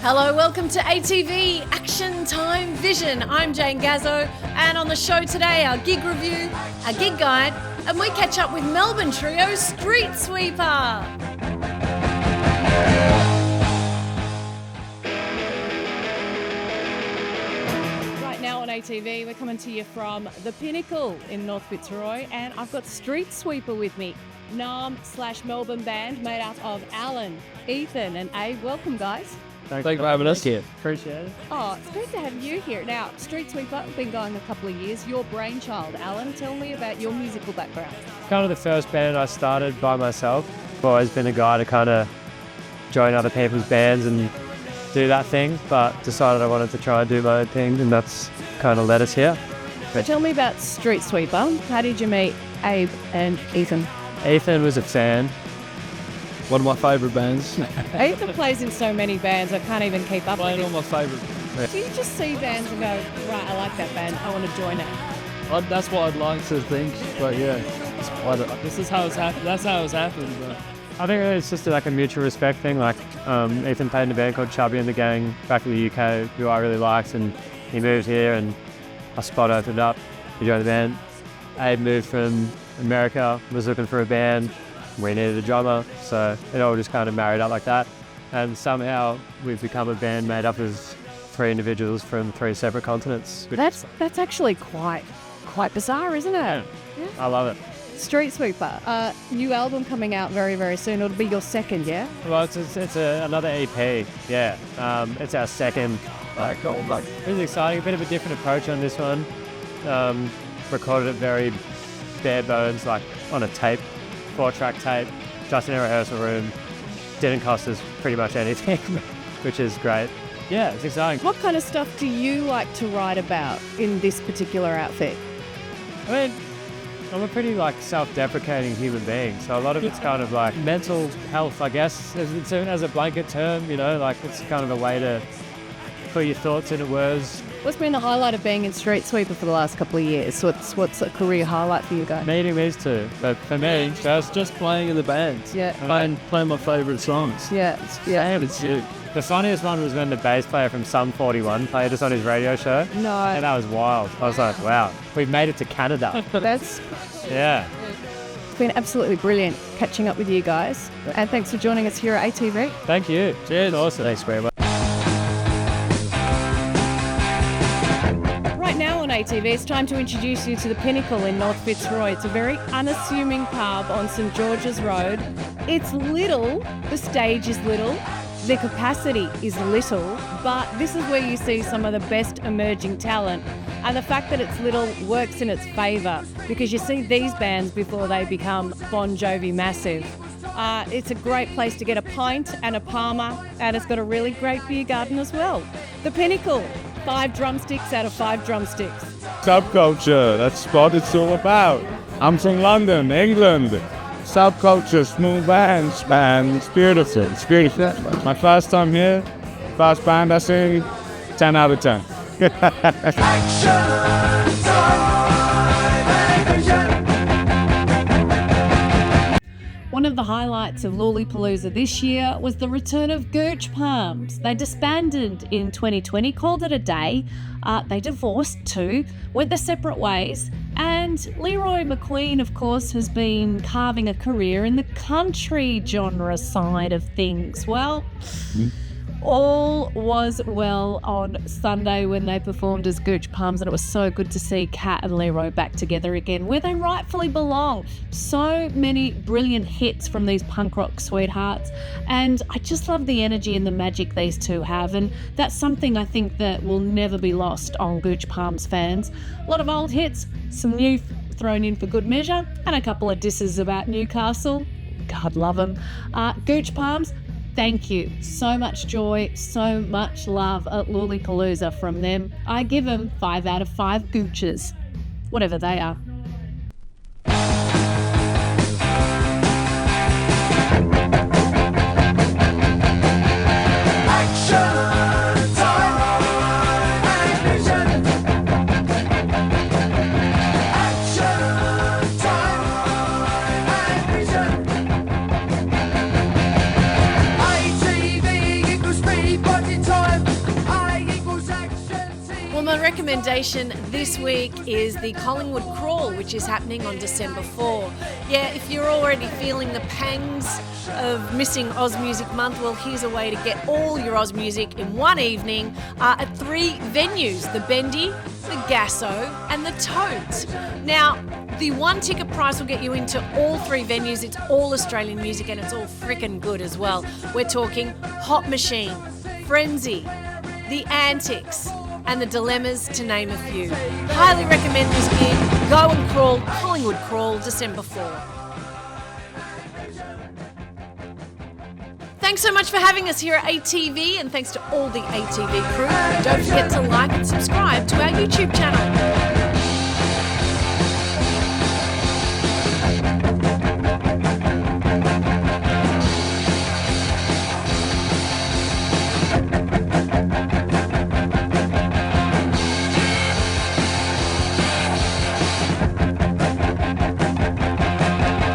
Hello, welcome to ATV Action Time Vision. I'm Jane Gazzo, and on the show today, our gig review, our gig guide, and we catch up with Melbourne trio Street Sweeper. Right now on ATV, we're coming to you from the Pinnacle in North Fitzroy, and I've got Street Sweeper with me. Nam/Melbourne band made out of Alan, Ethan, and Abe. Welcome, guys. Thanks for having us here. Appreciate it. Oh, it's great to have you here. Now, Street Sweeper, been going a couple of years. Your brainchild, Alan. Tell me about your musical background. Kind of the first band I started by myself. I've always been a guy to kind of join other people's bands and do that thing, but decided I wanted to try and do my own thing, and that's kind of led us here. So tell me about Street Sweeper. How did you meet Abe and Ethan? Ethan was a fan. One of my favourite bands. Ethan plays in so many bands, I can't even keep up Playing with all it. my favourite. Do you just see bands and go, right, I like that band, I want to join it? That's what I'd like to think, but yeah, this is how it's happened. That's how it's happened. But I think it's just like a mutual respect thing. Like Ethan played in a band called Chubby and the Gang back in the UK, who I really liked, and he moved here and a spot opened up. He joined the band. Abe moved from America, was looking for a band. We needed a drummer, so it all just kind of married up like that. And somehow we've become a band made up of three individuals from three separate continents. That's actually quite bizarre, isn't it? Yeah. I love it. Street Sweeper, new album coming out very, very soon. It'll be your second, yeah? Well, it's another EP, yeah. It's our second. Really exciting, a bit of a different approach on this one. Recorded it very bare bones, like on a tape. 4-track tape, just in a rehearsal room. Didn't cost us pretty much anything, which is great. Yeah, it's exciting. What kind of stuff do you like to write about in this particular outfit? I mean, I'm a pretty self-deprecating human being, so a lot of it's kind of like mental health, I guess, as a blanket term, it's kind of a way to put your thoughts into words. What's been the highlight of being in Street Sweeper for the last couple of years? What's a career highlight for you guys? Meeting these two, but for me, that's just playing in the band. Yeah. Playing my favourite songs. Yeah. It's you. The funniest one was when the bass player from Sum 41 played us on his radio show. No. And that was wild. I was like, wow, we've made it to Canada. That's... Yeah. It's been absolutely brilliant catching up with you guys. And thanks for joining us here at ATV. Thank you. Cheers. Awesome. Thanks very much. Now on ATV, it's time to introduce you to the Pinnacle in North Fitzroy. It's a very unassuming pub on St George's Road. It's little, the stage is little, the capacity is little, but this is where you see some of the best emerging talent. And the fact that it's little works in its favour because you see these bands before they become Bon Jovi massive. It's a great place to get a pint and a Palmer, and it's got a really great beer garden as well. The Pinnacle. 5 drumsticks out of 5 drumsticks. Subculture, that's what it's all about. I'm from London, England. Subculture, small bands, it's beautiful, it's beautiful. My first time here, first band I sing, 10 out of 10. One of the highlights of Lollapalooza this year was the return of Gooch Palms. They disbanded in 2020, called it a day. They divorced too, went their separate ways. And Leroy McQueen, of course, has been carving a career in the country genre side of things. Well, all was well on Sunday when they performed as Gooch Palms, and it was so good to see Kat and Leroy back together again, where they rightfully belong. So many brilliant hits from these punk rock sweethearts, and I just love the energy and the magic these two have, and that's something I think that will never be lost on Gooch Palms fans. A lot of old hits, some new thrown in for good measure, and a couple of disses about Newcastle. God love them. Gooch Palms, thank you. So much joy, so much love at Lollapalooza from them. I give them 5 out of 5 Gooches, whatever they are. ATV equals speed, but it's all recommendation this week is the Collingwood Crawl, which is happening on December 4. Yeah, if you're already feeling the pangs of missing Oz Music Month, well, here's a way to get all your Oz music in one evening at 3 venues: the Bendy, the Gasso and the Toads. Now, the one ticket price will get you into all 3 venues. It's all Australian music and it's all freaking good as well. We're talking Hot Machine, Frenzy, The Antics and The Dilemmas, to name a few. Highly recommend this gig. Go and crawl, Collingwood Crawl, December 4. Thanks so much for having us here at ATV, and thanks to all the ATV crew. Don't forget to like and subscribe to our YouTube channel.